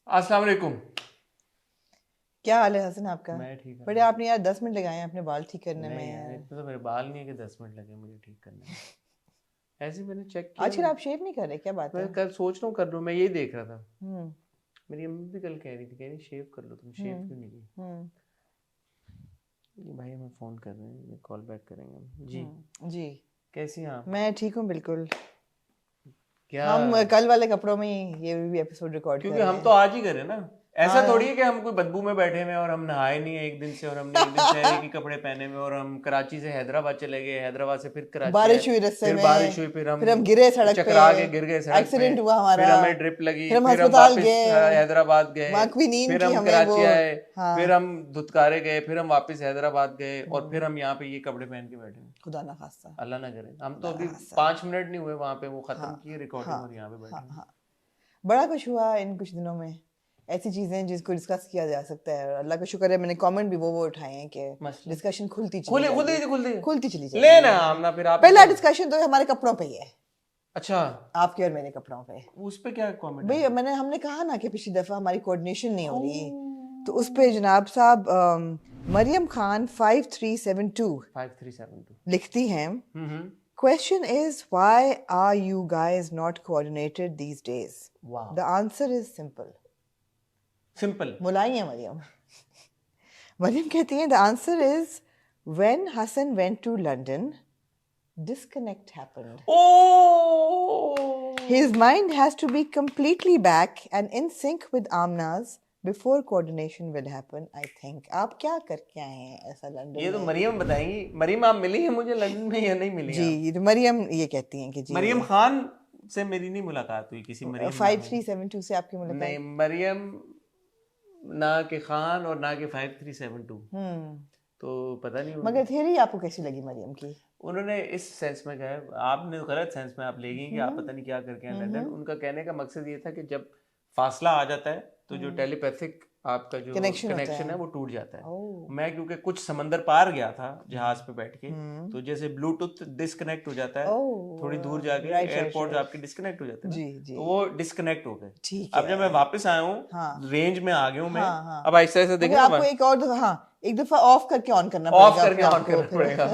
अस्सलाम वालेकुम। क्या हाल है हसन आपका? मैं ठीक हूँ। बड़े आपने यार 10 मिनट लगाए हैं अपने बाल ठीक करने में नहीं यार। इतने तो मेरे बाल नहीं है कि 10 मिनट लगे मुझे ठीक करने में। ऐसे ही मैंने चेक किया। आजकल आप शेव नहीं कर रहे, क्या बात है? मैं कल सोच रहा हूँ कर लूँ, मैं यही देख रहा था। हम्म मेरी अम्मी भी कल कह रही शेव कर लो, तुम शेव क्यों नहीं की? हम्म ये भाई हमें फ़ोन कर रहे हैं, कॉल बैक करेंगे हम। जी जी, कैसी हैं आप? मैं ठीक हूँ बिल्कुल। क्या? हम कल वाले कपड़ों में ही ये भी एपिसोड रिकॉर्ड कर क्योंकि रहे हम तो हैं। आज ही करें ना। ऐसा थोड़ी हाँ, है कि हम कोई बदबू में बैठे हुए हैं और हम नहाए नहीं है एक दिन से, और हमने एक दिन से एक ही कपड़े पहने हुए, और हम कराची से हैदराबाद चले गए, हैदराबाद से फिर कराची आए, बारिश हुई रास्ते फिर में, बारिश हुई, फिर हम गिरे सड़क पे, चकरा के गिर गए सड़क पे, एक्सीडेंट हुआ फिर हमारा, हमें ड्रिप लगी, फिर हम फिर हम अस्पताल वापस गए, हैदराबाद गए, वहाँ क्विनीन फिर की हम हमें कराची वो। आए, हाँ, फिर हम धुतकारे गए, फिर हम वापस हैदराबाद गए, और फिर हम यहाँ पे ये कपड़े पहन के बैठे हैं। खुदा ना खास्ता, अल्लाह ना करे। हम तो खुदा ना अभी खास्ता। 5 मिनट नहीं हुए वहां पे, वो खत्म हाँ किए रिकॉर्डिंग हाँ और यहाँ पे बैठे हाँ हैं। हाँ, बड़ा कुछ हुआ इन कुछ दिनों में, ऐसी चीजें जिसको डिस्कस किया जा सकता है। और अल्लाह का शुक्र है मैंने कमेंट भी वो उठाए हैं कि मसला डिस्कशन खुलती चली खुली जाएगी, खुली खुलती चली ले जाएगी। ना आमना, फिर आप पहला डिस्कशन तो हमारे कपड़ों पे ही है, अच्छा आपके और मेरे कपड़ों पे। उस पे क्या कमेंट भाई हमने कहा ना कि पिछली दफा हमारी कोऑर्डिनेशन नहीं हो रही, तो उस पे जनाब साहब मरियम खान 5372 5372 लिखती हैं, Question is, why are you guys not coordinated these days? वाह The answer is simple. Simple मुलाई है मरियम। मरियम कहती हैं, the answer is when Hassan went to London, disconnect happened. O His mind has to be completely back and in sync with Amna's before coordination will happen, I think. आप क्या करके आए हैं ऐसा लंदन ये तो में? मरियम बताएंगी। मरियम आप मिली है मुझे लंदन में या नहीं मिली जी, आप? ये तो मरियम ये कहती हैं कि जी मरियम खान से मेरी नहीं मुलाकात हुई, किसी मरियम नाम है। 5372 से आपकी मुलाकात? नहीं, मरियम ना के खान और ना के 5372, तो पता नहीं मगर थियरी आपको कैसी लगी मरियम की? उन्होंने इस सेंस में कहा, आपने गलत सेंस में आप ले गई कि आप पता नहीं क्या करके हैं लंदन। उनका कहने का मकसद ये था कि जब फासला आ जाता है तो जो टेलीपैथिक आपका जो कनेक्शन है वो टूट जाता है। मैं क्योंकि कुछ समंदर पार गया था जहाज पे बैठ के, तो जैसे ब्लूटूथ डिस्कनेक्ट हो जाता है, थोड़ी दूर जाके एयरपोर्ट आपके डिस्कनेक्ट हो जाते हैं, तो वो डिस्कनेक्ट हो गए। अब जब मैं वापस आया हूँ, रेंज में आ गया हूँ मैं, अब ऐसा ऐसा देखिए आपको एक और दफा एक दफा ऑफ करके ऑन करना पड़ेगा, ऑफ करके ऑन करना पड़ेगा,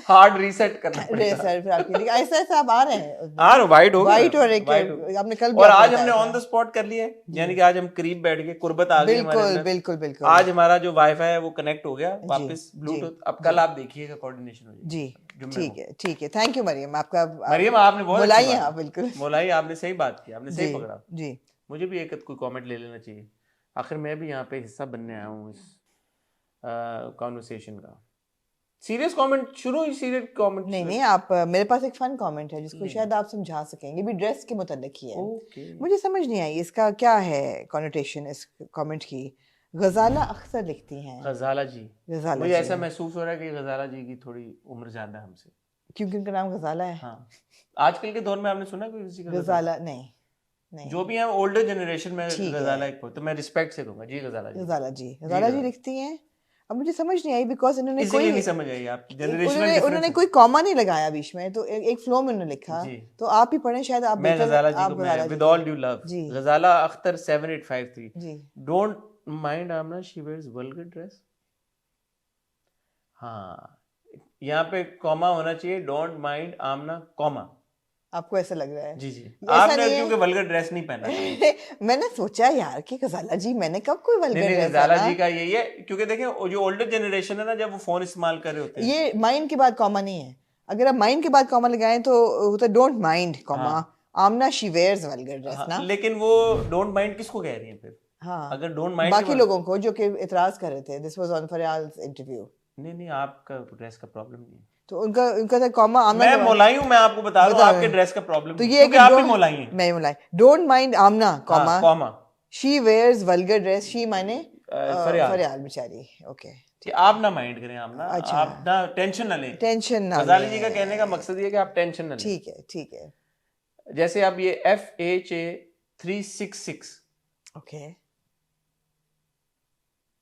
हार्ड रीसेट करना पड़ेगा। फिर आपके लिए ऐसा ऐसा आप आ रहे हैं। हाँ वाइट हो गया, वाइट और एक आपने कल भी और आज हमने ऑन द स्पॉट कर लिया, यानी कि आज हम करीब बैठ गए, कुर्बत आ गई हमारे अंदर। बिल्कुल बिल्कुल। आज हमारा जो वाईफाई है वो कनेक्ट हो गया वापस ब्लूटूथ। अब कल आप देखिएगा कोऑर्डिनेशन हो जाएगी। जी ठीक है, थैंक यू मरियम। आपका मरियम आपने बहुत बुलाई है, बिल्कुल मोलाई, आपने सही बात की, आपने सही पकड़ा जी। मुझे भी एक कोई कमेंट ले लेना चाहिए, आखिर मैं भी यहाँ पे हिस्सा बनने आया हूँ इस कॉन्वर्सेशन का। सीरियस कमेंट शुरू ही सीरियस कमेंट नहीं आप मेरे पास एक फन कमेंट है जिसको शायद आप समझा सकेंगे, भी ड्रेस के मुताल्लिक ही है। मुझे समझ नहीं आई इसका क्या है कॉनोटेशन इस कमेंट की। गजाला अख्तर लिखती हैं, गजाला जी, मुझे ऐसा महसूस हो रहा है कि गजाला जी की थोड़ी उम्र ज्यादा है हमसे, क्योंकि उनका नाम गजाला है। हाँ, आजकल के दौर में आपने सुना कोई किसी का गजाला? नहीं जो भी है ओल्डर जनरेशन में गजाला एक, तो मैं रिस्पेक्ट से कहूंगा जी गजाला जी। गजाला जी लिखती हैं। अब मुझे समझ नहीं आई बिकॉज इन्होंने कोई नहीं समझ आई आप जनरेशनल उन्होंने कोई कॉमा नहीं लगाया बीच में, तो एक फ्लो में उन्होंने लिखा, तो आप ही पढ़ें शायद आप। मैं गजाला जी को मैं with all due love, Ghazala Akhtar 7853 ji, don't mind Amna she wears vulgar dress. हाँ, यहाँ पे कॉमा होना चाहिए, डोंट माइंड आमना कॉमा। आपको ऐसा लग रहा है? जी आपने क्योंकि वल्गर ड्रेस नहीं पहना। मैंने सोचा यार कि गजाला जी, मैंने कब कोई वल्गर ड्रेस? गजाला जी का यही है, क्योंकि देखें जो ओल्डर जनरेशन है ना, जब वो फोन इस्तेमाल कर रहे होते हैं, ये माइंड के बाद कॉमा नहीं है। अगर आप माइंड के बाद कॉमा लगाएं तो don't mind comma Amna she wears vulgar dress ना। लेकिन वो डोंट माइंड किसको कह रही है फिर? हाँ, अगर डोंट माइंड बाकी लोगों को जो कि इतराज कर रहे थे। This was on Farial's interview. नहीं आपका ड्रेस का प्रॉब्लम नहीं है, तो उनका था कॉमा आमना। मैं मोलाई हूं, मैं आपको बता रहा हूं आपके ड्रेस का प्रॉब्लम, तो ये कि आप भी मोलाई हैं। मैं मोलाई। Don't mind Amna comma she wears vulgar dress. She माने फरियाल बेचारी। ओके, आप ना माइंड करें, आप ना, अच्छा, आप ना टेंशन ना लें, टेंशन ना। गजाली जी का कहने का मकसद ये कि आप टेंशन ना लें। ठीक है। जैसे आप ये FHA 366, ओके,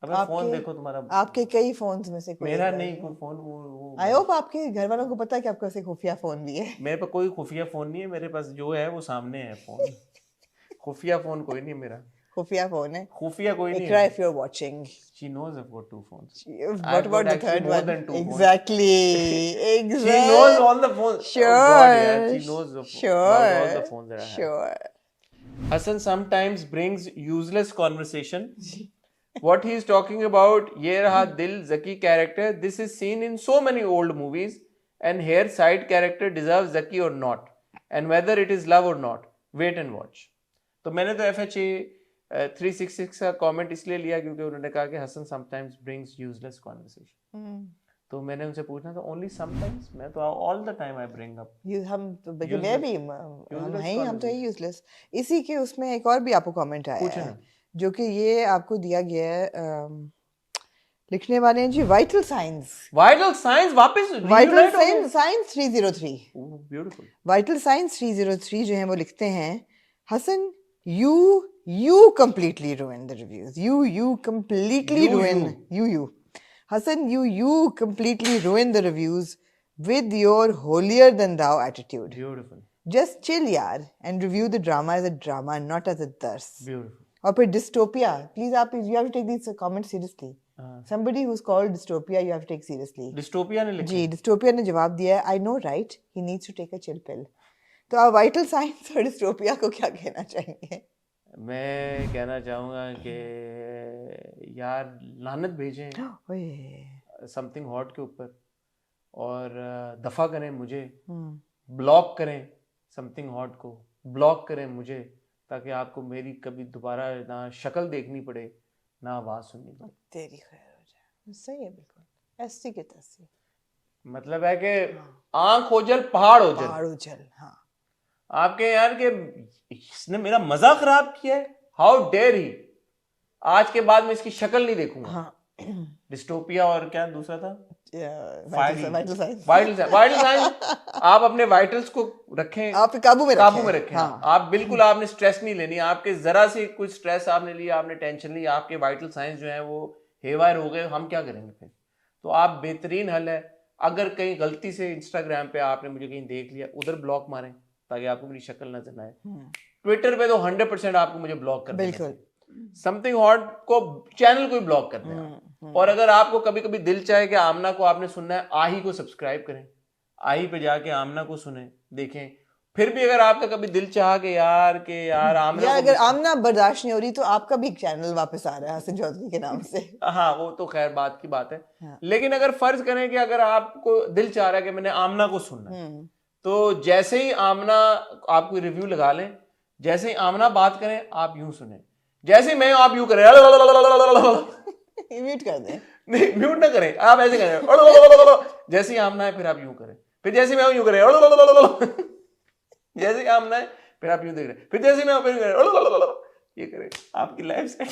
अब फोन देखो तुम्हारा, आपके कई फोन्स में से कोई मेरा नहीं कोई फोन, वो आई होप आपके घर वालों को पता है कि आपके पास एक खुफिया फोन भी है। मेरे पास कोई खुफिया फोन नहीं है, मेरे पास जो है वो सामने है फोन। खुफिया फोन कोई नहीं मेरा। खुफिया फोन है. खुफिया कोई नहीं Ikra, है. if you're watching. She knows I've got 2 phones. What about the third more one? than 2 Exactly. phones. She knows all the phones. Sure. Oh God, yeah. She knows Sure. all the phones that I have. Sure. Hassan sometimes brings useless conversation. What he is talking about, Ye Raha Dil, Zaki character, this is seen in so many old movies, and here side character deserves Zaki or not, and whether it is love or not. Wait and watch. तो मैंने तो FHA 366 का comment इसलिए लिया क्योंकि उन्होंने कहा कि Hasan sometimes brings useless conversation. तो मैंने उनसे पूछना था ओनली समटाइम्स. मैं तो all the time I bring up. हम तो मैं भी हम तो यूजलेस. इसी के उसमें एक और भी आपको कमेंट आया है जो कि ये आपको दिया गया है. लिखने वाले हैं जी वाइटल साइंस वापस vital science 303. Beautiful. Vital science 303 जो है वो लिखते हैं Hasan you completely ruin the reviews. You completely ruin you. Hassan, you completely ruin the reviews with your holier than thou attitude. Beautiful. Just chill yaar and review the drama as a drama, not as a dars. Beautiful. और फिर dystopia, please you have to take these comments seriously. Somebody who's called dystopia you have to take seriously. Dystopia ने लिखा. जी, dystopia ने जवाब दिया है I know right, he needs to take a chill pill. तो आप वाइटल साइंस और dystopia को क्या कहना चाहेंगे? मैं कहना चाहूँगा कि यार लानत भेजें समथिंग हॉट के ऊपर और दफ़ा करें मुझे, ब्लॉक करें समथिंग हॉट को, ब्लॉक करें मुझे ताकि आपको मेरी कभी दोबारा ना शक्ल देखनी पड़े ना आवाज़ सुननी पड़े. तेरी खैर हो जाए. सही है बिल्कुल. ऐसी की तैसी. मतलब है कि आँख ओझल पहाड़ ओझल. हाँ. आपके यार के इसने मेरा मजा खराब किया है. How dare he. आज के बाद मैं इसकी शक्ल नहीं देखूंगा. हाँ. डिस्टोपिया और क्या दूसरा था वाइटल साइंस. आप अपने वाइटल्स को रखें, आप काबू में रखें. हाँ. आप बिल्कुल आपने स्ट्रेस नहीं लेनी. आपके जरा से कुछ स्ट्रेस आपने लिया, आपने टेंशन ली, आपके वाइटल साइंस जो है वो हेवायर हो गए. हम क्या करेंगे फिर? तो आप बेहतरीन हल है, अगर कहीं गलती से इंस्टाग्राम पे आपने मुझे कहीं देख लिया, उधर ब्लॉक मारें ताकि आपको मेरी शक्ल नजर ना आए. ट्विटर पे तो 100% आपको मुझे ब्लॉक कर देना. समथिंग हॉट को चैनल को ही ब्लॉक कर देना. और अगर आपको कभी कभी दिल चाहे कि आमना को आपने सुनना है, आही को सब्सक्राइब करें, आही पे जाके आमना को सुने, देखें. फिर भी अगर आपका कभी दिल चाह के यार आमना या अगर आमना बर्दाश्त नहीं हो रही तो आपका भी एक चैनल वापस आ रहा है हसन चौधरी के नाम से. हाँ, वो तो खैर बात की बात है. हाँ. लेकिन अगर फर्ज करें कि अगर आपको दिल चाह रहा है कि मैंने आमना को सुनना, तो जैसे ही आमना आप कोई रिव्यू लगा लें, जैसे ही आमना बात करें आप यूं सुने, जैसे ही मैं आप यूं करें म्यूट कर दें. नहीं, म्यूट ना करें, आप ऐसे करें. जैसे ही आमना है फिर आप यूं करें, फिर जैसे मैं यूं करें, जैसे ही आमना है फिर आप यूं देख रहे, फिर जैसे मैं ये करें, आपकी लाइफ सेट.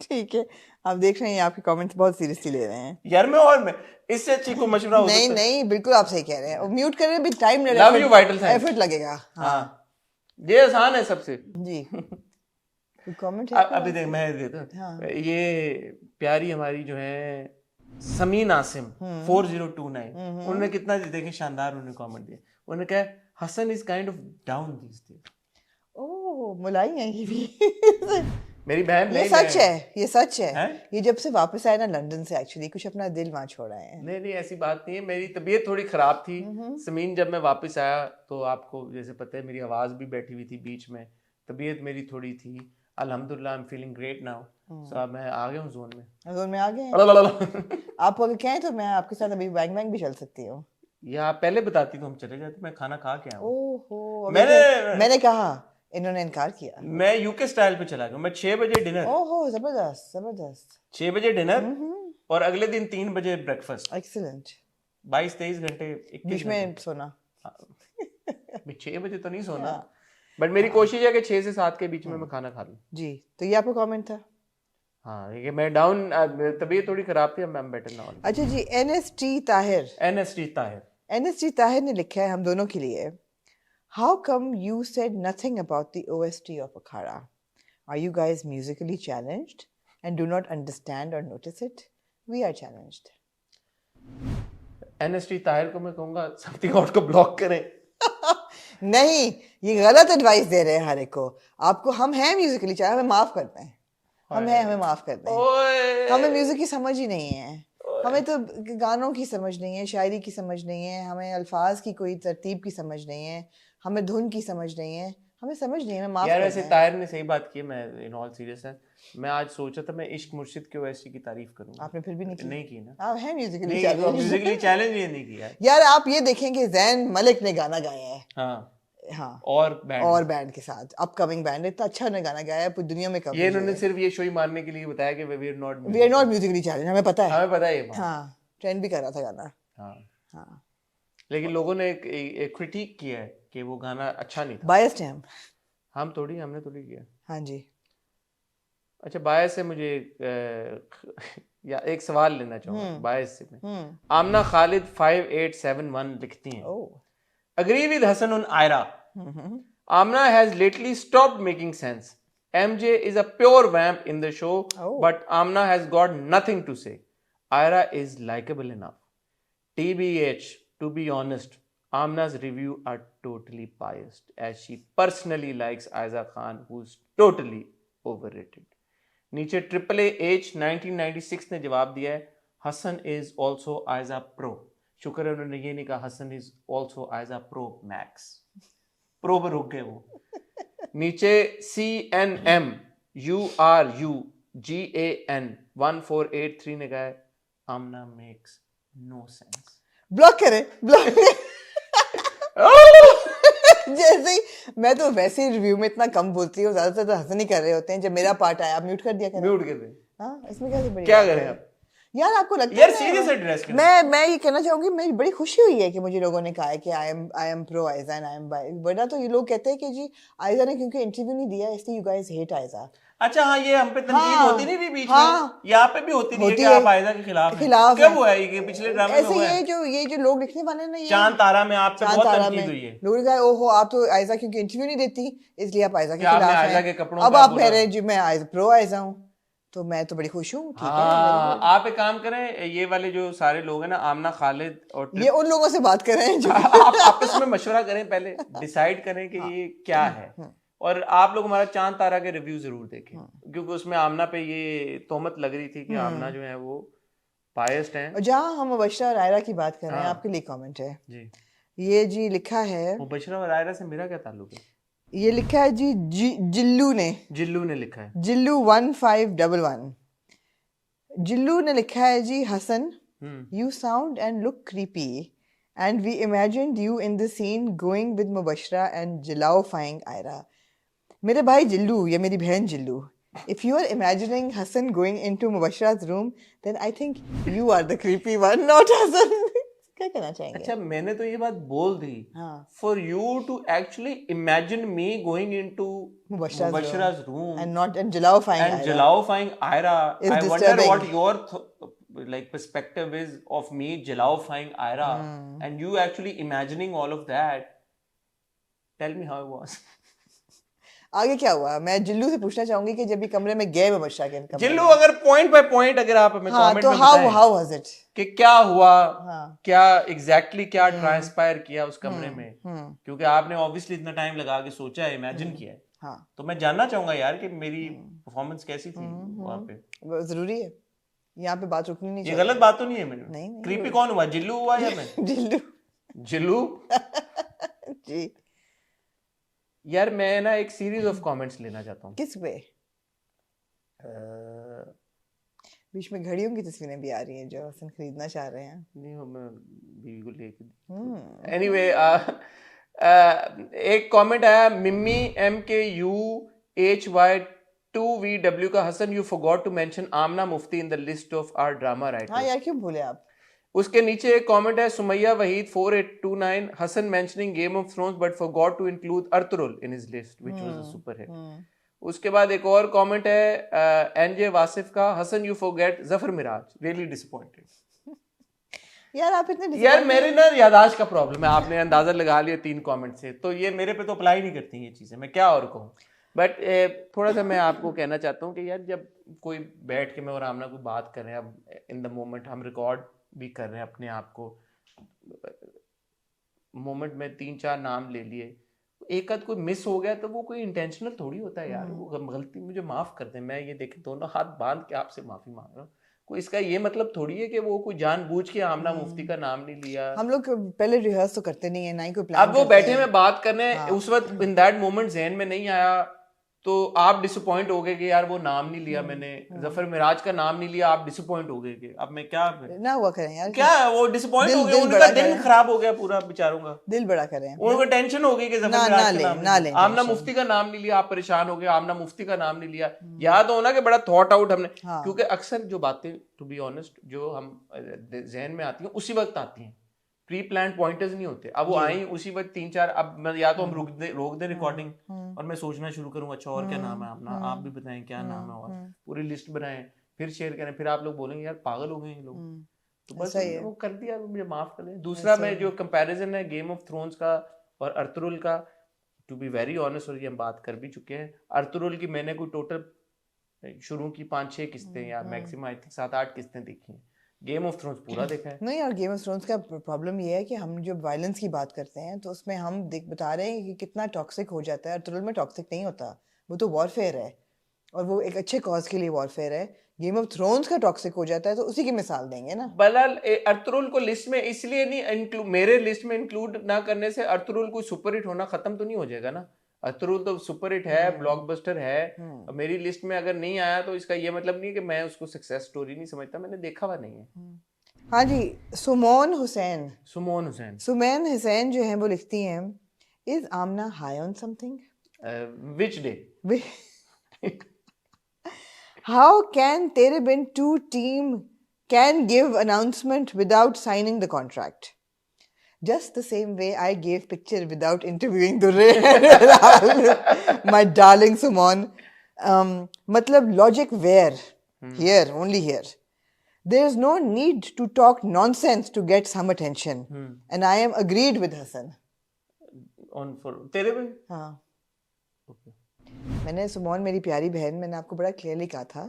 ठीक है, आप देख रहे हैं आपके कमेंट्स बहुत सीरियसली ले रहे हैं यार. मैं इससे अच्छी को मशवरा हो सकता है. नहीं बिल्कुल आप सही कह रहे हैं. म्यूट करने में time love you vital science effort लगेगा. हाँ, ये आसान है सबसे. जी. कमेंट अभी देख मैं देता हूं. ये प्यारी हमारी जो है समीन आसिम 4029, उन्होंने कितना देखे शानदार उन्होंने कमेंट दिया. उन्होंने कहा Hasan is kind of down these days. Oh, मुलाई है ये भी. मेरी बहन. ये सच है. ये जब से वापस आए ना लंदन से, एक्चुअली कुछ अपना दिल वहां छोड़ा है. नहीं ऐसी बात नहीं है. मेरी तबीयत थोड़ी खराब थी समीन. जब मैं वापस आया तो आपको जैसे पता है मेरी आवाज भी बैठी हुई थी बीच में, तबीयत मेरी थोड़ी थी. अल्हम्दुलिल्लाह I am feeling great now. So अब मैं आ गया हूँ जोन में आ गए. आप अगर कहें तो मैं आपके साथ अभी बैंग भी चल सकती हूँ. या आप पहले बताती तो हम चले जाते. मैं खाना खा के आया हूँ. ओहो, मैंने कहा, इन्होंने इनकार किया. मैं यूके स्टाइल पे चला गया. मैं 6 बजे डिनर. ओहो, जबरदस्त. 6 बजे डिनर और अगले दिन 3 बजे ब्रेकफास्ट. एक्सीलेंट. 22-23 घंटे बीच में सोना. 6 बजे तो नहीं सोना, बट मेरी कोशिश है कि 6 से 7 के बीच में मैं खाना खा लूं. जी, तो ये आपका कमेंट था. हाँ, ये मैं डाउन, तबीयत थोड़ी खराब थी, मैं बेटर नाउ. अच्छा जी, NST ताहिर ने लिखा है हम दोनों के लिए. How come you said nothing about the OST of Akhara? Are you guys musically challenged and do not understand or notice it? We are challenged. NST Tahir को मैं कहूँगा समथिंग हॉट को ब्लॉक करें. नहीं, ये गलत एडवाइस दे रहे हैं हर एक को। आपको हम हैं म्यूजिकली चाहे, हमें माफ करते हैं, हमें माफ करते हैं। हमें म्यूजिक की समझ ही नहीं है, हमें तो गानों की समझ नहीं है, शायरी की समझ नहीं है, हमें अल्फाज की कोई तरतीब की समझ नहीं है, हमें धुन की समझ नहीं है, हमें समझ नहीं है, हमें माफ यार करते वैसे हैं। ताहिर ने सही बात की। मैं इन ऑल सीरियसनेस मैं आज सोचा था मैं इश्क मुर्शिद के ओएसटी की तारीफ करूंगा, आपने फिर भी नहीं की ना। आप हैं म्यूजिकली नहीं चैलेंज। म्यूजिकली चैलेंज ये नहीं किया यार आप ये देखें कि जैन मलिक ने गाना गाया है, हाँ हाँ, और बैंड के साथ, अपकमिंग बैंड, इतना अच्छा ने गाना गाया है, पूरी दुनिया में ये इन्होंने सिर्फ ये शो ही मारने के लिए बताया कि we are not musically challenge, हमें पता है ये बात। हाँ, ट्रेंड भी कर रहा था गाना। हाँ हाँ, लेकिन लोगों ने एक क्रिटिक किया है कि वो गाना अच्छा नहीं था। बायस्ड हैं हमने थोड़ी किया। हाँ जी। अच्छा बायस से मुझे या एक सवाल लेना चाहूंगा बायस से मैं। आमना खालिद 5871 लिखती हैं, agree with Hasan on Aira, Amna has lately stopped making sense. MJ is a pure vamp in the show, but Amna has got nothing to say. Ira is likable enough. TBH, to be honest, Amna's review are totally biased, as she personally likes Aiza Khan, who's totally overrated. नीचे AAH 1996 ने जवाब दिया है, Hasan is also Aiza Pro. शुक्र है उन्होंने ये नहीं कहा Hasan is also Aiza Pro Max. Pro पर रुक गए वो। नीचे CNMURUGAN 1483 ने कहा Amna makes no sense. Block करें जैसे ही मैं तो वैसे ही रिव्यू में इतना कम बोलती हूँ, ज्यादातर तो हसन ही कर रहे होते हैं। जब मेरा पार्ट आया आप म्यूट कर दिया करें। म्यूट कर दे। हाँ, इसमें क्या करें आप यार, आपको लगता यार है सीरियस एड्रेस मैं ये कहना चाहूंगी, मेरी बड़ी खुशी हुई है कि मुझे लोगों ने कहा है कि I am pro Aiza and I am bi, वरना तो ये लोग कहते हैं कि जी आयजा ने क्योंकि इंटरव्यू नहीं दिया इसलिए यू गाइस हेट आयजा। अच्छा हाँ, ये हम पे तनकीद होती नहीं थी बीच में, यहाँ पे भी होती नहीं है कि आप आयजा के खिलाफ कब हुआ है ये पिछले ड्रामे में हुआ है। ये जो लोग लिखने वाले ना, ये चांद तारा में आप पे बहुत तनकीद हुई है, लोग कहा ओहो आप तो आयजा क्योंकि इंटरव्यू नहीं देती इसलिए आप आयजा के खिलाफ हैं, अब आप कह रहे हैं जी मैं प्रो आयजा हूँ, तो मैं तो बड़ी खुश हूँ। ठीक है, आप एक काम करें, ये वाले जो सारे लोग हैं ना, आमना खालिद और ये उन लोगों से बात करें जो आप आपस में मशवरा करें, पहले डिसाइड करें कि ये क्या है, और आप लोग हमारा चांद तारा के रिव्यू जरूर देखें, क्योंकि उसमें आमना पे ये तोहमत लग रही थी कि आमना जो है वो बायस्ड हैं। जहाँ हम मुबशरा और आयरा की बात कर रहे हैं, आपके लिए कमेंट है जी, ये जी लिखा है, मुबशरा और आयरा से मेरा क्या ताल्लुक है? ये लिखा है जी जिल्लू ने लिखा है, जिल्लू 1511 जिल्लू ने लिखा है जी, Hasan you sound and look creepy and we imagined you in the scene going with Mubashra and जिलाओफाइंग आयरा। मेरे भाई जिल्लू या मेरी बहन जिल्लू, if you are imagining Hassan going into Mubashira's room, then I think you are the creepy one, not Hassan. क्या कहना चाहेंगे? अच्छा मैंने तो ये बात बोल दी, for you to actually imagine me going into Mubashira's room and Jalawfying Aira. I wonder what your like perspective is of me Jalawfying Aira, and you actually imagining all of that. Tell me how it was. आगे क्या हुआ? मैं जिल्लू से पूछना चाहूंगी कि जब भी कमरे में गए मुबशरा के कमरे, जिल्लू अगर पॉइंट बाय पॉइंट अगर आप हमें कमेंट तो में बताएं हाउ वाज इट कि क्या हुआ, क्या एग्जैक्टली क्या ट्रांसपायर किया उस कमरे में, क्योंकि आपने ऑब्वियसली इतना टाइम लगा के सोचा है, इमेजिन किया है, तो मैं जानना चाहूंगा यार कि मेरी परफॉर्मेंस कैसी थी वहां पे। जरूरी है यहाँ पे बात रुकनी नहीं चाहिए। ये गलत बात तो नहीं है मेरी? नहीं, क्रीपी कौन हुआ, जिल्लू हुआ या मैं? जिल्लू जी यार मैं ना एक सीरीज ऑफ कमेंट्स लेना चाहता हूँ। किस पे? बीच में घड़ियों की तस्वीरें भी आ रही हैं जो हसन खरीदना चाह रहे हैं। नहीं मैं बीवी को लेके एनीवे एक कमेंट आया मिम्मी MKUHY2VW का, Hasan you forgot to mention Amna Mufti in the list of our drama writers. हाँ यार क्यों भूले आप। उसके नीचे एक कमेंट है Sumaiya Waheed 4829, Hasan mentioning game of thrones but forgot to include Ertugrul in his list which was a super hit. उसके बाद एक और कमेंट है एनजे वासिफ का, Hasan you forget Zafar Miraj, really disappointed. यार आप इतने यार मेरे ना याददाश्त का प्रॉब्लम है, आपने अंदाजा लगा लिया 3 कमेंट से, तो ये मेरे पे तो अप्लाई नहीं करती ये चीजें, मैं क्या और कहूँ। बट थोड़ा सा मैं आपको कहना चाहता हूँ कि यार जब कोई बैठ के मैं और आमना कोई बात कर रहे हैं, अब इन द मोमेंट हम रिकॉर्ड भी कर रहे हैं अपने आप को, मोमेंट में 3-4 नाम ले लिए, एक आध कोई मिस हो गया तो वो कोई इंटेंशनल थोड़ी होता है यार, वो गलती, मुझे माफ कर दें, मैं ये देखे दोनों हाथ बांध के आपसे माफी मांग रहा हूँ। कोई इसका ये मतलब थोड़ी है कि वो कोई जानबूझ के आमना मुफ्ती का नाम नहीं लिया। हम लोग पहले रिहर्स तो करते नहीं है, ना ही कोई प्लान अब वो करते बैठे हैं। में बात करने, उस वक्त इन दैट मोमेंट जहन में नहीं आया तो आप डिसअपॉइंट हो गए कि यार वो नाम नहीं लिया मैंने, जफर मिराज का नाम नहीं लिया, आप डिसअपॉइंट हो गए कि अब मैं क्या ना हुआ करें यार, क्या वो डिसअपॉइंट हो गए, दिल उनका बड़ा दिन करें। खराब हो गया पूरा बेचारों का, दिल बड़ा करें, उनको टेंशन हो गई कि जफर ना मिराज ले, का नाम ना नहीं ले लिया, आमना टेंशन। मुफ्ती का नाम नहीं लिया, आप परेशान हो गए, आमना मुफ्ती का नाम नहीं लिया। याद हो ना कि बड़ा थॉट आउट हमने, क्योंकि अक्सर जो बातें टू बी ऑनेस्ट जो हम जहन में आती हैं उसी वक्त आती हैं, प्री प्लान पॉइंटर्स नहीं होते। अब वो आई उसी वक्त 3-4, अब या तो हम रोक दे रिकॉर्डिंग और मैं सोचना शुरू करूँ अच्छा और क्या नाम है अपना, आप भी बताएं क्या नाम है, और पूरी लिस्ट बनाएं फिर शेयर करें, फिर आप लोग बोलेंगे यार पागल हो गए ये लोग, तो बस वो कर दिया, मुझे माफ कर दें। दूसरा मैं जो कंपैरिजन है गेम ऑफ थ्रोन्स का और अर्तुरुल का, टू बी वेरी ऑनेस्ट, और ये हम बात कर भी चुके हैं, अर्तुरुल की मैंने कोई टोटल शुरू की 5-6 किस्तें या मैक्सिमम आई थिंक 7-8 किस्तें देखी हैं, गेम ऑफ थ्रोन्स पूरा देखा है। नहीं यार, गेम ऑफ थ्रोन्स का प्रॉब्लम ये है कि हम जो वायलेंस की बात करते हैं तो उसमें हम बता रहे हैं कि कितना टॉक्सिक हो जाता है। अर्तुरुल में टॉक्सिक नहीं होता, वो तो वॉरफेयर है और वो एक अच्छे कॉज के लिए वॉरफेयर है। गेम ऑफ थ्रोन्स का टॉक्सिक हो जाता है तो उसी की मिसाल देंगे ना। बलाल अर्तुरुल को लिस्ट में इसलिए नहीं मेरे लिस्ट में इंक्लूड ना करने से अर्तुरुल कोई सुपरहिट होना खत्म तो नहीं हो जाएगा ना। अर्तुरुल तो सुपरहिट है, ब्लॉकबस्टर है, मेरी लिस्ट में अगर नहीं आया तो इसका ये मतलब नहीं कि मैं उसको सक्सेस स्टोरी नहीं समझता, मैंने देखा हुआ नहीं है। हाँ जी, सुमोन हुसैन जो है वो लिखती हैं, is Amna high on something, which day, how can Tere Bin 2 team can give announcement without signing the contract? Just the same way I gave picture without interviewing Durre. My darling Sumon. Matlab logic where? Here, only here. There is no need to talk nonsense to get some attention. And I am agreed with Hassan. On for Tere Bin? हाँ. Okay. मैंने सुमोन, मेरी प्यारी बहन, मैंने आपको बड़ा clearly कहा था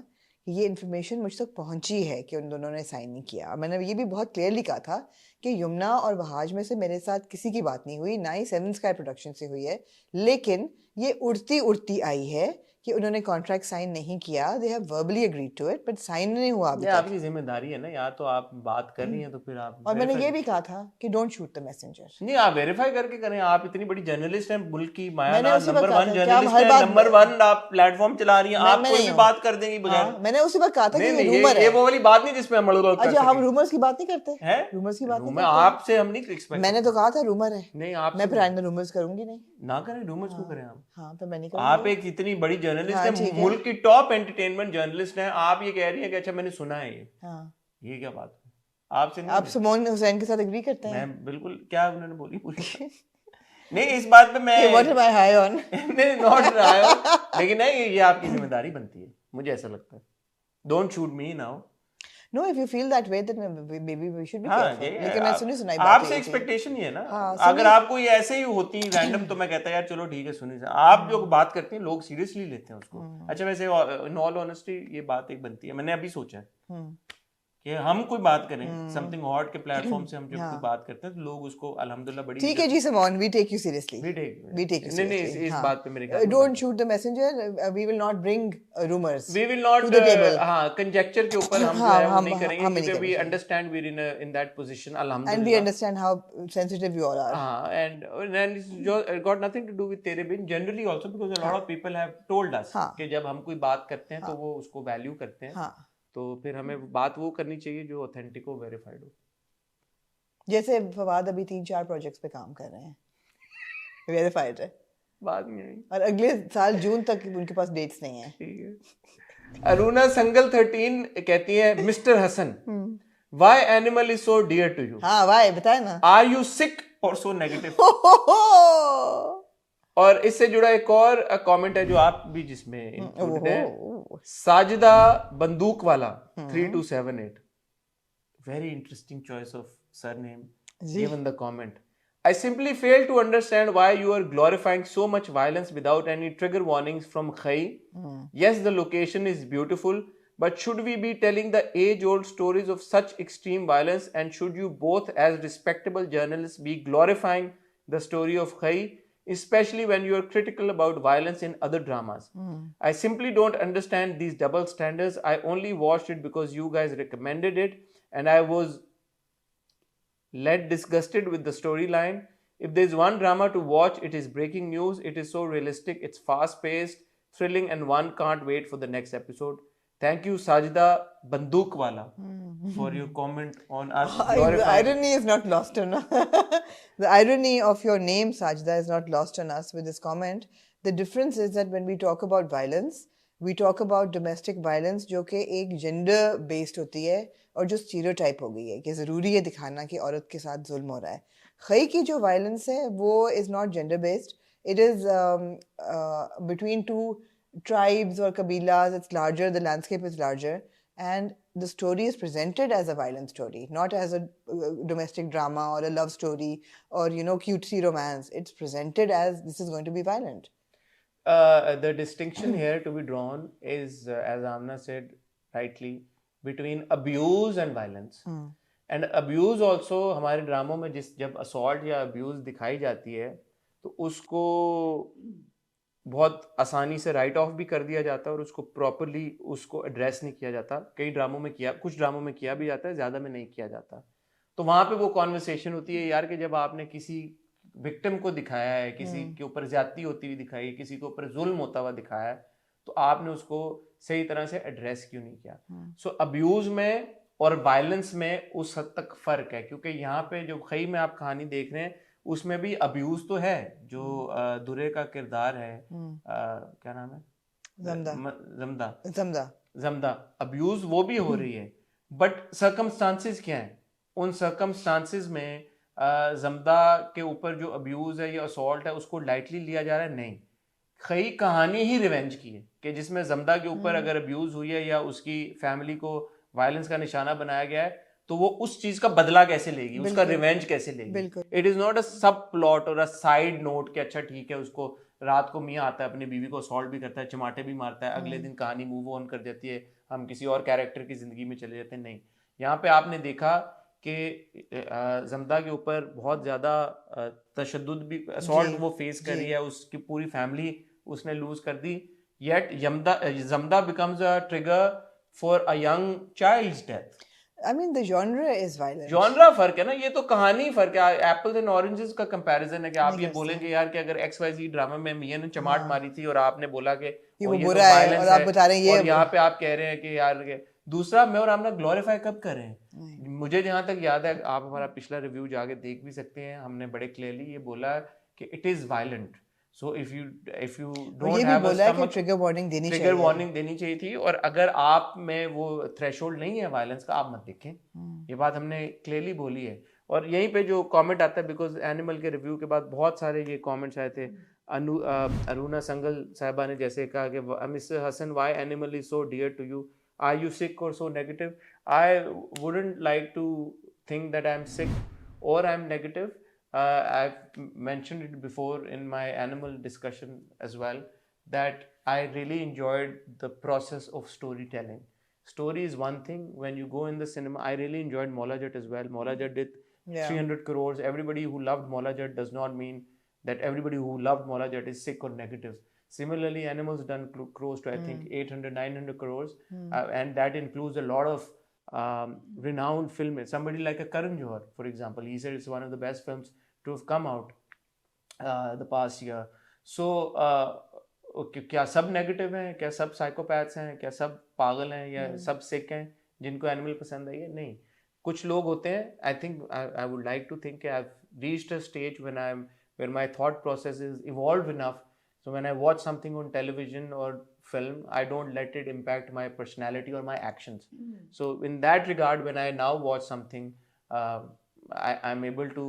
कि ये इन्फॉर्मेशन मुझ तक पहुंची है कि उन दोनों ने साइन नहीं किया। और मैंने ये भी बहुत क्लियरली कहा था कि यमुना और वहाज में से मेरे साथ किसी की बात नहीं हुई, ना ही सेवन स्काई प्रोडक्शन से हुई है, लेकिन ये उड़ती उड़ती आई है कि उन्होंने कॉन्ट्रैक्ट साइन नहीं किया। They have verbally agreed to it, but sign नहीं हुआ अभी तक। आपकी जिम्मेदारी है ना, या तो आप बात कर रही हैं तो फिर आप, और मैंने ये भी कहा था कि डोंट शूट द मैसेंजर। नहीं, आप वेरीफाई करके करें, आप इतनी बड़ी जर्नलिस्ट हैं, मुल्क की माया नंबर 1 जर्नलिस्ट है, नंबर 1 आप प्लेटफॉर्म चला रही हैं, आप कोई भी बात कर देंगी बगैर। मैंने उसी वक्त कहा था कि रूमर है, ये वो वाली बात नहीं जिसमें हम अच्छा, हम रूमर्स की बात नहीं करते हैं, रूमर्स की बात नहीं करते। आपसे हम नहीं एक्सपेक्ट, मैंने तो कहा था रूमर है। नहीं, आप मैं फिर आइंदा रूमर्स करूंगी नहीं। ना करें, रूमर्स क्यों करें आप? हाँ, तो मैंने कहा आप एक इतनी बड़ी जर्नलिस्ट हैं, मुल्क की टॉप एंटरटेनमेंट जर्नलिस्ट हैं, आप ये कह रही हैं कि अच्छा मैंने सुना है ये क्या बात है आपसे? नहीं, आप सुमोन हुसैन के साथ एग्री करते हैं? मैं बिल्कुल, क्या उन्होंने बोली पूरी नहीं, इस बात पे मैं what am I high on? नहीं, नॉट हाई ऑन, लेकिन नहीं, ये आपकी जिम्मेदारी बनती है, मुझे ऐसा लगता है। Don't shoot me now. No, if you feel that way, then maybe we should be careful. लेकिन मैं सुनी बात आपसे एक्सपेक्टेशन ही है ना। अगर आपको ये ऐसे ही होती रैंडम तो मैं कहता यार चलो ठीक है सुनी। आप जो बात करते हैं लोग सीरियसली लेते हैं उसको। अच्छा, वैसे इन ऑल ऑनेस्टी ये बात एक बनती है, मैंने अभी सोचा है कि हम कोई बात करें समथिंग हॉट के प्लेटफॉर्म से, हम जब कोई बात करते हैं तो लोग उसको अल्हम्दुलिल्लाह बड़ी ठीक है जी Sumon, we take you seriously. We take you seriously। नहीं, इस बात पे मेरे ख्याल don't shoot the messenger, we will not bring rumors, we will not to the table। हाँ, conjecture के ऊपर हम जो है वो नहीं करेंगे क्योंकि we understand we're in that position alhamdulillah, and we understand how sensitive you all are। हाँ, and it's got nothing to do with Tere Bin generally also, because a lot of people have told us कि जब हम कोई बात करते हैं तो वो उसको वैल्यू करते हैं, तो फिर हमें बात वो करनी चाहिए जो ऑथेंटिक हो, वेरीफाइड हो। जैसे फवाद अभी 3-4 प्रोजेक्ट्स पे काम कर रहे हैं, वेरीफाइड है, बात नहीं है, और अगले साल जून तक उनके पास डेट्स नहीं है। ठीक है। अरुणा संगल 13 कहती है, mister Hasan, why animal is so dear to you? हाँ, व्हाई बताए ना। आर यू सिक और सो नेगेटिव? और इससे जुड़ा एक और कमेंट है जो आप भी जिसमें इंक्लूडेड है, साजिदा बंदूक वाला 3278, very interesting choice of surname given the comment. I simply fail to understand why you are glorifying so much violence without any trigger warnings from Khai. Yes, the location is beautiful, but should we be telling the age-old stories of such extreme violence, and should you both as respectable journalists be glorifying the story of Khai? especially when you are critical about violence in other dramas. I simply don't understand these double standards. I only watched it because you guys recommended it, and I was led disgusted with the storyline. If there's one drama to watch, it is Breaking News. It is so realistic, it's fast paced, thrilling, and one can't wait for the next episode. Thank you, Sajida Bandookwala, for your comment on us. The irony is not lost on us. The irony of your name, Sajda, is not lost on us with this comment. The difference is that when we talk about violence, we talk about domestic violence जो कि एक gender based होती है और जो stereotype हो गई है कि ज़रूरी है दिखाना कि औरत के साथ जुल्म हो रहा है. खई की जो violence है वो is not gender based. It is between two tribes or kabilas. It's larger, the landscape is larger, and the story is presented as a violent story, not as a domestic drama or a love story or cutesy romance. It's presented as this is going to be violent. The distinction here to be drawn is, as Amna said rightly, between abuse and violence. And abuse also हमारे ड्रामों में जब assault या abuse दिखाई जाती है तो उसको बहुत आसानी से राइट ऑफ भी कर दिया जाता है और उसको प्रॉपरली उसको एड्रेस नहीं किया जाता. कई ड्रामों में किया, कुछ ड्रामों में किया भी जाता है, ज़्यादा में नहीं किया जाता. तो वहाँ पे वो कॉन्वर्सेशन होती है यार कि जब आपने किसी विक्टिम को दिखाया है, किसी के ऊपर ज्यादती होती हुई दिखाई है, किसी के ऊपर जुल्म होता हुआ दिखाया है, तो आपने उसको सही तरह से एड्रेस क्यों नहीं किया. सो अब्यूज में और वायलेंस में उस हद तक फर्क है, क्योंकि यहाँ पे जो खई में आप कहानी देख रहे हैं उसमें भी अब्यूज तो है. जो दुरे का किरदार है, क्या नाम है, जमदा, अब्यूज वो भी हो रही है, बट सर्कमस्टांसेस क्या है. उन सर्कमस्टांसेस में जमदा के ऊपर जो अब्यूज है या असॉल्ट है उसको लाइटली लिया जा रहा है. नहीं, खई कहानी ही रिवेंज की है कि जिसमें जमदा के ऊपर अगर अब्यूज हुई है या उसकी फैमिली को वायलेंस का निशाना बनाया गया है तो वो उस चीज का बदला कैसे लेगी, उसका रिवेंज कैसे लेगी. इट इज नॉट अ सब प्लॉट और अ साइड नोट कि अच्छा ठीक है उसको रात को मियाँ आता है, अपनी बीवी को असॉल्ट भी करता है, चमाटे भी मारता है, अगले दिन कहानी मूव ऑन कर जाती है, हम किसी और कैरेक्टर की जिंदगी में चले जाते हैं. नहीं, यहाँ पे आपने देखा कि जमदा के ऊपर बहुत ज़्यादा तशद्दुद भी, असॉल्ट वो फेस कर रही है, उसकी पूरी फैमिली उसने लूज कर दी. येट जमदा becomes a trigger for a young child's death. I mean, the genre is violent. Genre फर्क है ना, ये तो कहानी फर्क है. एप्पल्स एंड ऑरेंजेस का कंपैरिजन है कि आप ये बोलेंगे यार कि अगर XYZ ड्रामा में मियां ने चमाट मारी थी और आपने बोला कि वो बुरा है और आप बता रहे हैं ये, और यहाँ पे आप कह रहे हैं कि यार दूसरा मैं और आपने ग्लोरीफाई कब कर रहे हैं. मुझे जहाँ तक याद है, आप हमारा पिछला रिव्यू जाके देख भी सकते हैं, हमने बड़े क्लियरली ये बोला कि it is violent. So if you don't have a stomach, trigger warning देनी चाहिए थी. और अगर आप में वो थ्रेशोल्ड नहीं है वायलेंस का, आप मत देखें. ये बात हमने क्लियरली बोली है. और यहीं पे जो कमेंट आता है, बिकॉज एनिमल के रिव्यू के बाद बहुत सारे ये कमेंट्स आए थे. अरुणा संगल साहिबा ने जैसे कहा कि mister Hasan, why animal is so dear to you, are you sick or so negative? I wouldn't like to think that I'm sick or I'm negative. I've mentioned it before in my animal discussion as well, that I really enjoyed the process of storytelling. Story is one thing. When you go in the cinema, I really enjoyed Maula Jat as well. Maula Jat did 300 crores. Everybody who loved Maula Jat does not mean that everybody who loved Maula Jat is sick or negative. Similarly, Animals done close to I think 800-900 crores, and that includes a lot of renowned filmmakers. Somebody like a Karan Johar, for example, he said it's one of the best films to have come out the past year. So क्या सब negative हैं, क्या सब psychopaths हैं, क्या सब पागल हैं, या सब सिक हैं जिनको एनिमल पसंद आई है? नहीं, कुछ लोग होते हैं. I think I would like to think I have reached a stage where my thought process is evolved enough. So when I watch something on television or film, I don't let it impact my personality or my actions. So in that regard, when I now watch something, I'm able to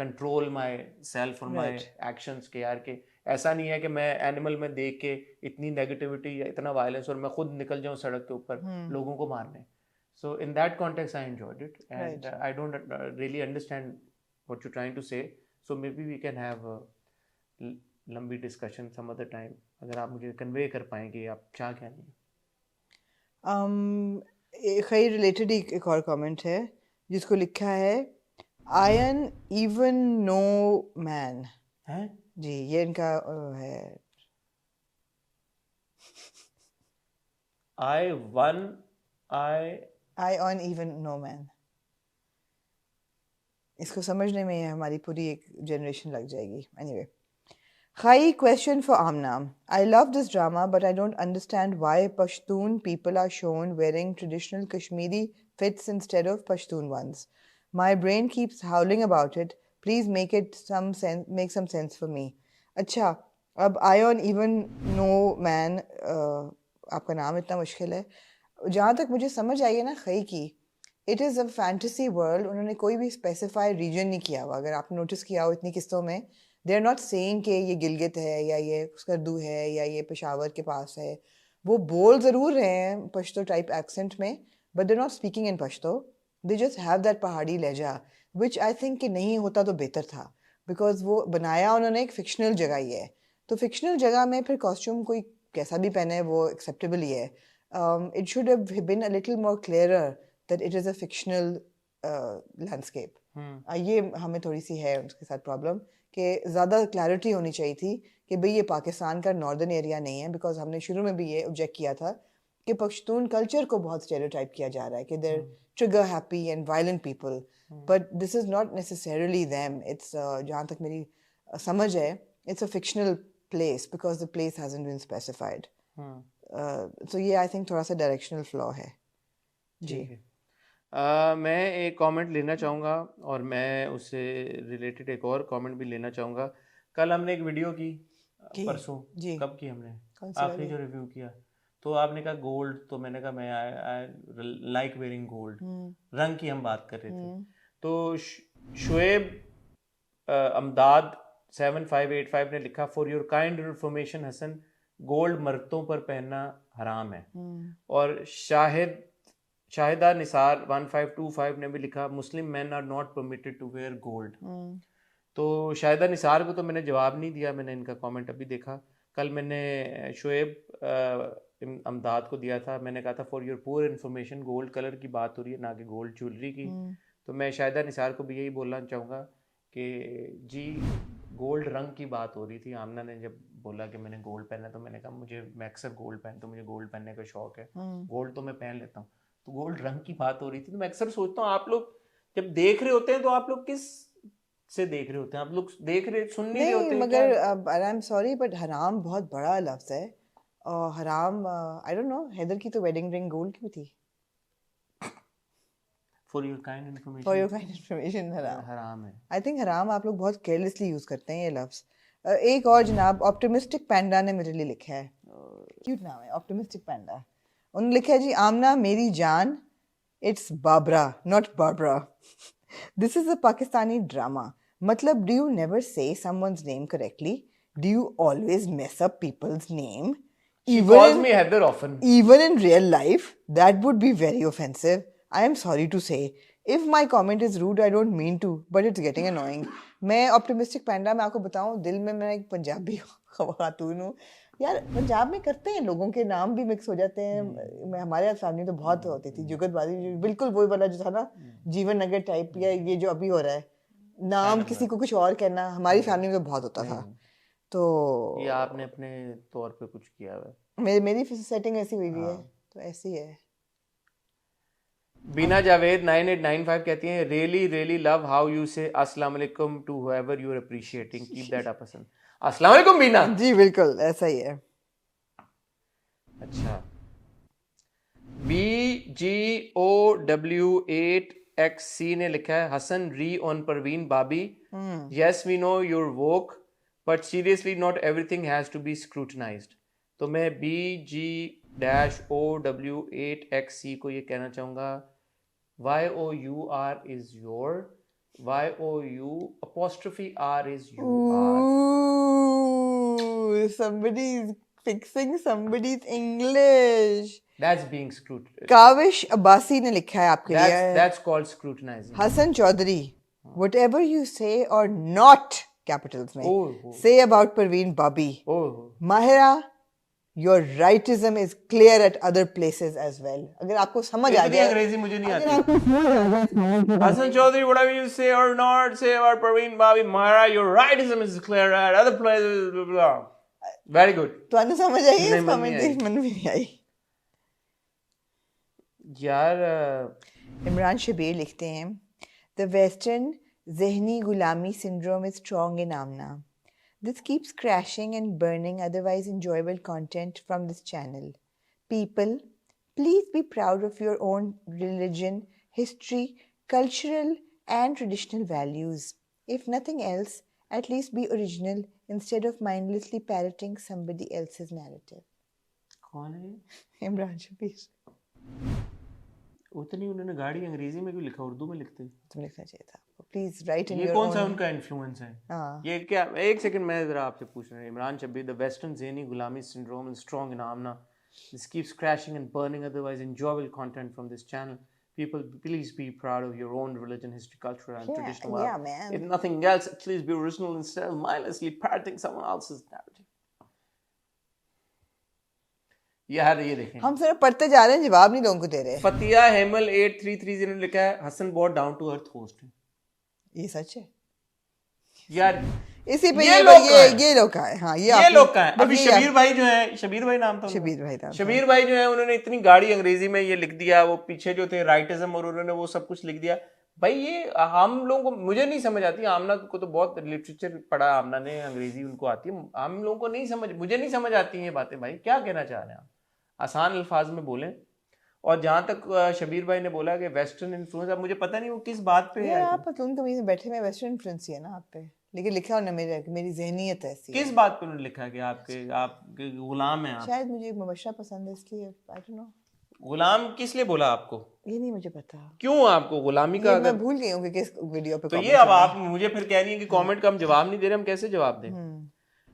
control myself or my actions. के यार के ऐसा नहीं है कि मैं animal में देख के इतनी नेगेटिविटी या इतना वायलेंस और मैं खुद निकल जाऊँ सड़क के ऊपर लोगों को मारने. So in that context, I enjoyed it, and I don't really understand what you're trying to say. So maybe we can have a लंबी डिस्कशन सम अदर टाइम, अगर आप मुझे कन्वे कर पाएंगे आप क्या कहनी है. खैर रिलेटेड एक और कमेंट है जिसको लिखा है आयन इवन नो मैन. जी ये इनका है I won, I on even no man. इसको समझने में हमारी पूरी एक जनरेशन लग जाएगी. Anyway. Hi, question for Amna. I love this drama, but I don't understand why Pashtun people are shown wearing traditional Kashmiri fits instead of Pashtun ones. My brain keeps howling about it. Please make some sense for me. अच्छा, अब I on even no man आपका नाम इतना मुश्किल है. जहाँ तक मुझे समझ आई है ना खई की, it is a fantasy world. उन्होंने कोई भी स्पेसिफाइड रीजन नहीं किया हुआ. अगर आपने नोटिस किया हो इतनी किस्तों में, दे आर नॉट सेइंग कि ये गिलगित है या ये स्कर्दू है या ये पेशावर के पास है. वो बोल ज़रूर रहे हैं पश्तो टाइप एक्सेंट में, but they not speaking in Pashto. They just have that पहाड़ी लहजा, विच आई थिंक कि नहीं होता तो बेहतर था, बिकॉज वो बनाया उन्होंने एक फिक्शनल जगह ही है. तो फिक्शनल जगह में फिर कॉस्ट्यूम कोई कैसा भी पहने वो एक्सेप्टेबल ही है. It should have been a little more clearer that it is a fictional landscape. ये हमें थोड़ी सी है उसके साथ प्रॉब्लम कि ज़्यादा क्लैरिटी होनी चाहिए थी कि भाई ये पाकिस्तान का नॉर्दर्न एरिया नहीं है. बिकॉज हमने शुरू में भी ये ऑब्जेक्ट किया था कि पश्तून कल्चर को बहुत स्टेरियोटाइप किया जा रहा है कि there trigger happy and violent people, but this is not necessarily them. It's जहाँ तक मेरी समझ है, it's a fictional place because the place hasn't been specified. तो ये आई थिंक थोड़ा सा डायरेक्शनल फ्लॉ है. जी मैं एक कमेंट लेना चाहूँगा और मैं उससे रिलेटेड एक और कमेंट भी लेना चाहूँगा. कल हमने एक वीडियो की परसों जी कब की हमने आखिरी जो रिव्यू किया, तो आपने कहा गोल्ड, तो मैंने कहा मैं आई लाइक वेयरिंग गोल्ड. रंग की हम बात कर रहे थे. तो शुएब अमदाद 7585 ने लिखा, for your kind information Hasan, gold मर्दों पर पहनना हराम है. और शाहिदा निसार 1525 ने भी लिखा, Muslim man are not permitted to wear gold. तो शाहिदा निसार को तो मैंने जवाब नहीं दिया, मैंने इनका कमेंट अभी देखा. कल मैंने शुएब अमदाद को दिया था, मैंने कहा था फॉर योर पूर इन्फॉर्मेशन गोल्ड कलर की बात हो रही है ना कि गोल्ड ज्वेलरी की. तो मैं शाहिदा निसार को भी यही बोलना चाहूँगा कि जी गोल्ड रंग की बात हो रही थी. आमना ने जब बोला कि मैंने गोल्ड पहना, तो मैंने कहा मैं अक्सर गोल्ड पहनता हूँ, मुझे गोल्ड पहनने का शौक है, गोल्ड तो मैं पहन लेता हूँ. तो गोल्ड रंग की बात हो रही थी. तो मैं अक्सर सोचता हूँ आप लोग जब देख रहे होते हैं तो आप लोग किस से देख रहे होते हैं? आप लोग देख रहे सुन नहीं रहे होते हैं? मगर आई एम सॉरी बट हराम बहुत बड़ा लफ्ज है. और हराम आई डोंट नो, हैदर की तो वेडिंग रिंग गोल्ड की थी. फॉर योर काइंड इन्फॉर्मेशन हराम है. आई थिंक हराम आप लोग बहुत केयरलेसली यूज करते हैं ये लफ्ज. एक और जनाब ऑप्टिमिस्टिक पैंडा ने मेरे लिए लिखा है, क्यूट नाम है ऑप्टिमिस्टिक पैंडा. उन्होंने लिखा है जी, आमना मेरी जान, it's Babra not Babra. This is a Pakistani drama. मतलब do you never say someone's name correctly? Do you always mess up people's name? She calls me Heather often. Even in real life, that would be very offensive. I am sorry to say. If my comment is rude, I don't mean to, but it's getting annoying. मैं optimistic पैंडा, मैं आपको बताऊं, दिल में मैं एक पंजाबी खातून हूँ यार. पंजाब में करते हैं, लोगों के नाम भी मिक्स हो जाते हैं. मैं हमारे फैमिली तो बहुत होती थी जुगतबाजी, बिल्कुल वही वाला जो था ना, जीवन नगर टाइप, या ये जो अभी हो रहा है, नाम किसी को कुछ और कहना, हमारी फैमिली में तो बहुत होता था. तो ये आपने अपने तौर पे कुछ किया है? मेरी सेटिंग ऐसी हुई है, तो ऐसी है. बीना जावेद 9895 कहती हैं, really really love how you say अस्सलाम वालेकुम to whoever you are appreciating, keep that up Hasan. अस्सलाम वालेकुम बीना. जी बिल्कुल ऐसा ही है. अच्छा, BGOW8XC ने लिखा है, Hasan re on Parveen Babi, yes we know you're woke but seriously not everything has to be scrutinized. तो मैं BGOW8XC को ये कहना चाहूँगा, YOUR is your, YOU''R is you are. Ooh, somebody is fixing somebody's English. That's being scrutinized. Kaavish Abbasi ने लिखा है आपके लिए. That's called scrutinizing. Hasan Chaudhary, whatever you say or not, capitals में, say about Parveen Babi. Mahira your rightism is clear at other places as well. अगर आपको समझ आ इतनी गया, अंग्रेजी मुझे नहीं आती. Hassan Chaudhary, whatever you say or not say about Parveen Babi Mara, your rightism is clear at other places. Blah, blah. Very good. तो आने समझ आई नहीं, इस मन नहीं कमेंट मन में नहीं आई. यार इमरान शबीर लिखते हैं, The Western ज़हनी गुलामी syndrome is strong in Amna. This keeps crashing and burning otherwise enjoyable content from this channel. People, please be proud of your own religion, history, cultural and traditional values. If nothing else, at least be original instead of mindlessly parroting somebody else's narrative. कौन है? इमरान शबीर. उतनी उन्होंने गाड़ी अंग्रेजी में क्यों लिखा, उर्दू में लिखते? तुम लिखना चाहिए था. Please write in ये your कौन own. सा उनका इन्फ्लुएंस है? हाँ. ये क्या, एक सेकंड मैं जरा आपसे पूछ रहा हूँ. इमरान शबीर, द वेस्टर्न ज़हनी गुलामी syndrome is strong in Amna. This keeps crashing and burning otherwise enjoyable content from this channel. People, please be proud of your own religion, history, culture, and traditional Yeah, values. man. If nothing else, please be original instead of mindlessly parroting someone else's narrative. यार ये देखें, हम सिर्फ पढ़ते जा रहे हैं, जवाब नहीं लोगों को दे रहे. फतिया हेमल 8330 ने लिखा है, हसन बहुत डाउन टू अर्थ होस्ट है. ये सच है यार इसी पे ये लोग कहाँ हैं? ये लोग कहाँ हैं? हाँ, ये लोग कहाँ हैं? अभी शबीर भाई जो है, शबीर भाई नाम था उनका? शबीर भाई था. शबीर भाई जो है, उन्होंने इतनी गाड़ी अंग्रेजी में ये लिख दिया, वो पीछे जो थे राइटिज्म और उन्होंने वो सब कुछ लिख दिया. भाई ये हम लोगों को, मुझे नहीं समझ आती. आमना को तो बहुत लिटरेचर पढ़ा आमना ने, अंग्रेजी उनको आती है. हम लोगों को नहीं समझ, मुझे नहीं समझ आती ये बातें. भाई क्या कहना चाह रहे हैं आप? आसान अल्फाज में बोलें. और जहाँ तक शबीर भाई ने बोला कि वेस्टर्न इन्फ्लुएंस, अब मुझे पता नहीं वो किस बात पे है. आप तुम कभी बैठे में वेस्टर्न इन्फ्लुएंस ही है ना आप पे, लेकिन लिखा हो ना मेरी ज़हनियत ऐसी है. किस बात पे उन्होंने लिखा कि आपके गुलाम हैं आप? शायद मुझे मुबशरा पसंद है इसलिए, आई डोंट नो. गुलाम किस लिए बोला आपको? ये नहीं मुझे पता. क्यों आपको गुलामी का? मैं भूल गई हूँ कि किस वीडियो पे. तो ये अब आप मुझे फिर कह रही हैं कि कमेंट का हम जवाब नहीं दे रहे, हम कैसे जवाब दें?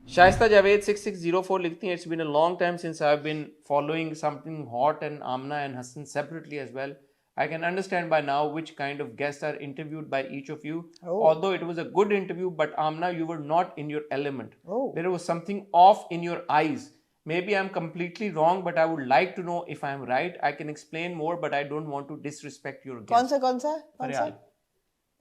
शाइस्ता जावेद 6604 लिखती हैं, it's been a long time since I have been following something hot and Amna and Hasan separately as well. I can understand by now which kind of guests are interviewed by each of you. Although it was a good interview, but Amna, you were not in your element. There was something off in your eyes. Maybe I'm completely wrong, but I would like to know if I'm right. I can explain more, but I don't want to disrespect your guest. कौन सा?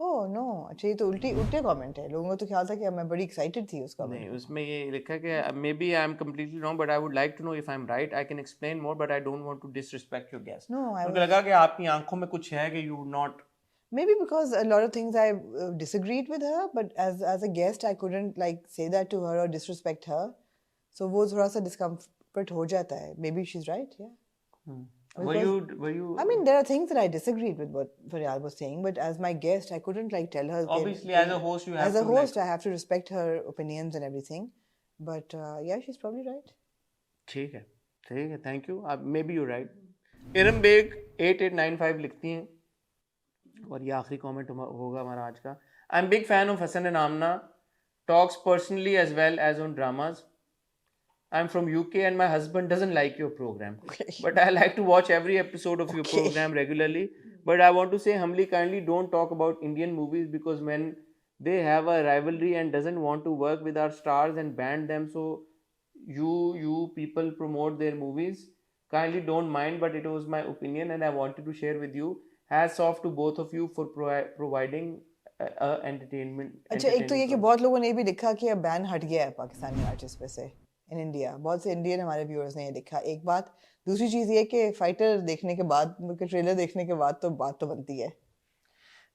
Oh no, अच्छा ये तो उल्टे comment है. लोगों को तो ख्याल था कि मैं बड़ी एक्साइटेड थी उसका. नहीं, उसमें ये लिखा है कि maybe I am completely wrong, but I would like to know if I'm right. I can explain more, but I don't want to disrespect your guest. मुझे लगा कि आपकी आंखों में कुछ है कि you would not. Maybe because a lot of things I disagreed with her, but as a guest I couldn't like say that to her or disrespect her. So वो थोड़ा सा discomfort हो जाता है. Maybe she's right, yeah. Were you? I mean, there are things that I disagreed with what Faryal was saying, but as my guest, I couldn't like tell her. Obviously, as a host, you have as a host, I have to respect her opinions and everything. But yeah, she's probably right. ठीक है, thank you. Maybe you're right. Iram Baig 8895 लिखती हैं, और ये आखिरी comment होगा हमारा आज का. I'm big fan of Hassan and Amna. Talks personally as well as on dramas. I'm from UK and my husband doesn't like your program. But I like to watch every episode of your program regularly. But I want to say humbly, kindly don't talk about Indian movies because when they have a rivalry and doesn't want to work with our stars and ban them, so you people promote their movies. Kindly don't mind, but it was my opinion and I wanted to share with you. Hats off to both of you for providing entertainment. अच्छा, एक तो ये कि बहुत लोगों ने भी लिखा कि अब बैन हट गया है पाकिस्तानी आर्टिस्ट पे से इन इंडिया. बहुत से इंडियन हमारे व्यूअर्स ने ये लिखा. एक बात. दूसरी चीज़ ये कि फाइटर देखने के बाद, ट्रेलर देखने के बाद तो बात तो बनती है.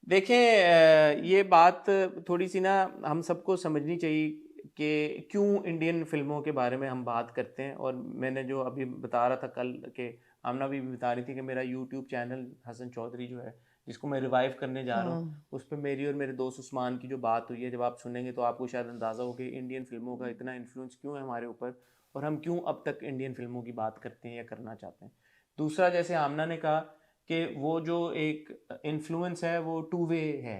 देखें, ये बात थोड़ी सी ना हम सबको समझनी चाहिए कि क्यों इंडियन फिल्मों के बारे में हम बात करते हैं. और मैंने जो अभी बता रहा था कल के, आमना भी बता रही थी कि मेरा यूट्यूब चैनल हसन चौधरी जो है, जिसको मैं रिवाइव करने जा रहा हूँ, उस पर मेरी और मेरे दोस्त उस्मान की जो बात हुई है, जब आप सुनेंगे तो आपको शायद अंदाज़ा हो कि इंडियन फिल्मों का इतना इन्फ्लुएंस क्यों है हमारे ऊपर, और हम क्यों अब तक इंडियन फिल्मों की बात करते हैं या करना चाहते हैं. दूसरा, जैसे आमना ने कहा कि वो जो एक इन्फ्लुएंस है वो टू वे है.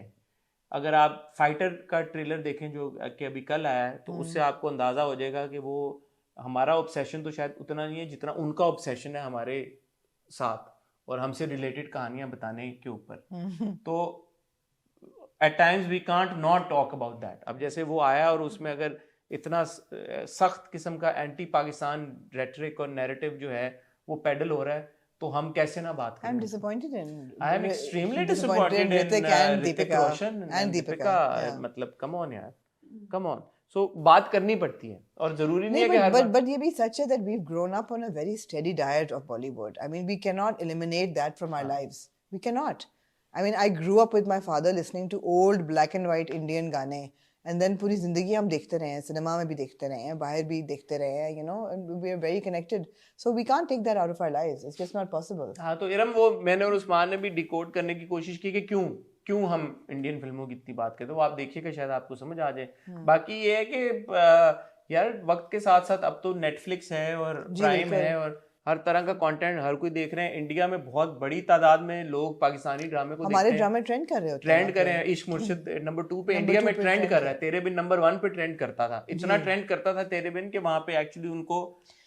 अगर आप फाइटर का ट्रेलर देखें जो कि अभी कल आया है, तो उससे आपको अंदाज़ा हो जाएगा कि वो हमारा ऑब्सेशन तो शायद उतना नहीं है जितना उनका ऑब्सेशन है हमारे साथ और हमसे रिलेटेड कहानियां बताने के ऊपर. तो at times we can't not talk about that. अब जैसे वो आया और उसमें अगर इतना सख्त किस्म का एंटी पाकिस्तान रेटरिक और नैरेटिव जो है वो पेडल हो रहा है, तो हम कैसे ना बात करें। I'm disappointed in I am extremely disappointed in Hrithik and Hrithik Deepika Roshan and Deepika. Yeah. मतलब कम ऑन यार, कम ऑन। सो बात करनी पड़ती है और जरूरी नहीं है कि नहीं, हर बार but ये भी सच है that we've grown up on a very steady diet of Bollywood. I mean, we cannot eliminate that from our lives. We cannot. I mean, I grew up with my father listening to old black and white Indian गाने, and then पूरी जिंदगी हम देखते रहे हैं, cinema में भी देखते रहे हैं, बाहर भी देखते रहे हैं, you know, and we are very connected. So we can't take that out of our lives. It's just not possible. हाँ, तो इरम वो मैंने और उस्मान ने भी डिकोड करने की कोशिश की कि क्यों हम इंडियन फिल्मों की इतनी बात करते हैं, वो आप देखिएगा शायद आपको समझ आ जाए। बाकी ये है कि यार वक्त के साथ साथ अब तो नेटफ्लिक्स है और प्राइम है और हर तरह का कंटेंट हर कोई देख रहे हैं। इंडिया में बहुत बड़ी तादाद में लोग पाकिस्तानी ड्रामे को हमारे देखते हैं, ड्रामे ट्रेंड कर रहे होते हैं, ट्रेंड कर रहे हैं। इश्क मुर्शिद नंबर 2 पे इंडिया में ट्रेंड कर रहा है, तेरे बिन नंबर 1 पे ट्रेंड करता था, इतना ट्रेंड करता था तेरे बिन कि वहां पे एक्चुअली उनको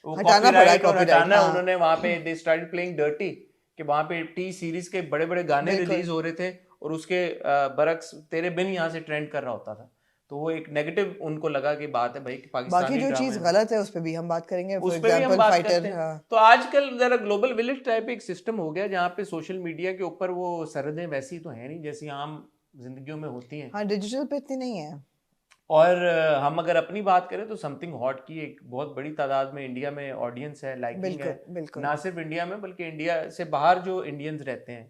कॉपीराइट और हटाना, उन्होंने वहां पे दे स्टार्टेड प्लेइंग डर्टी कि वहां पे टी सीरीज के बड़े बड़े गाने रिलीज हो रहे थे और उसके बरक्स तेरे बिन यहाँ से ट्रेंड कर रहा होता था। तो वो एक नेगेटिव उनको लगा कि बात है भाई कि पाकिस्तानी बाकी जो चीज गलत है उस पे भी हम बात करेंगे। उस पे भी हम बात करते हैं। तो आजकल जरा ग्लोबल विलेज टाइप एक सिस्टम हो गया जहाँ पे सोशल मीडिया के ऊपर वो सरहदें वैसी तो है नहीं जैसी आम जिंदगियों में होती हैं। हाँ, डिजिटल पे इतनी नहीं है। और हम अगर अपनी बात करें तो समथिंग हॉट की एक बहुत बड़ी तादाद में इंडिया में ऑडियंस है, लाइकिंग है, ना सिर्फ इंडिया में बल्कि इंडिया से बाहर जो इंडियंस रहते हैं,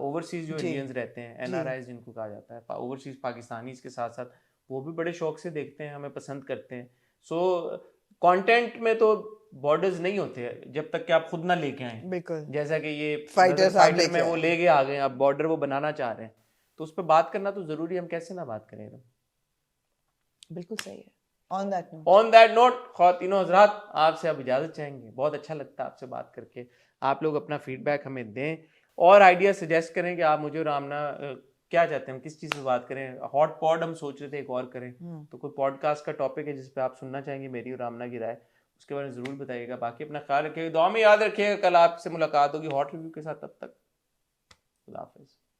ओवरसीज जो इंडियंस रहते हैं, एनआरआई जिनको कहा जाता है, ओवरसीज पाकिस्तानीज के साथ साथ वो भी बड़े शौक से देखते हैं, हमें पसंद करते हैं। सो कंटेंट में तो बॉर्डर्स नहीं होते हैं जब तक कि आप खुद ना लेके आए। बिल्कुल, जैसा कि ये फाइटर में वो लेके आ गए, अब बॉर्डर वो बनाना चाह रहे हैं, तो उस पर बात करना तो जरूरी है। हम कैसे ना बात करें। बिल्कुल सही है। ऑन दैट नोट ख्वातीनो हज़रात, आपसे अब इजाजत चाहेंगे। बहुत अच्छा लगता है आपसे बात करके। आप लोग अपना फीडबैक हमें दें और आइडिया सजेस्ट करें कि आप मुझे और आमना क्या चाहते हैं, किस चीज़ पे बात करें। हॉट पॉड हम सोच रहे थे एक और करें, तो कोई पॉडकास्ट का टॉपिक है जिस पे आप सुनना चाहेंगे मेरी और आमना की राय, उसके बारे में ज़रूर बताइएगा। बाकी अपना ख्याल रखिएगा, दुआ में याद रखिएगा। कल आपसे मुलाकात होगी हॉट रिव्यू के साथ, तब तक